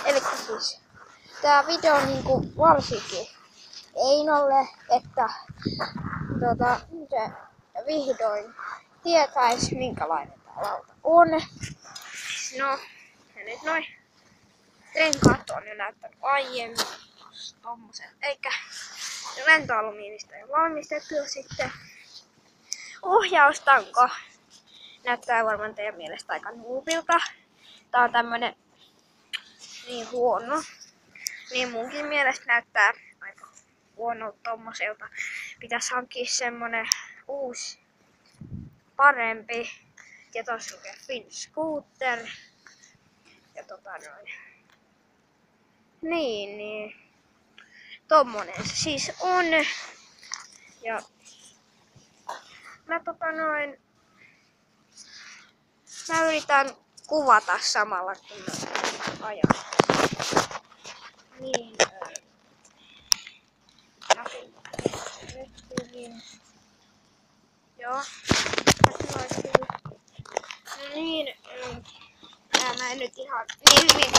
Eli siis tää video niinku varsinkin Einolle, että se vihdoin tietäis minkälainen tää lauta on. No, ja nyt noin renkaat on jo näyttänyt aiemmin tommosen, eikä lentoalumiinista jo valmistettu sitten. Ohjaustanko näyttää varmaan teidän mielestä aika nuupilta. Tää on tämmönen niin huono. Niin munkin mielestä näyttää aika huonolta tommoselta. Pitäis hankkia semmonen uusi, parempi. Ja tossa lukee Finscooter. Ja noin. Niin. Tommonen se siis on. Ja mä yritän kuvata samalla kun mä ajan. Niin. Joo. No niin. Mä en nyt ihan niin hyvin.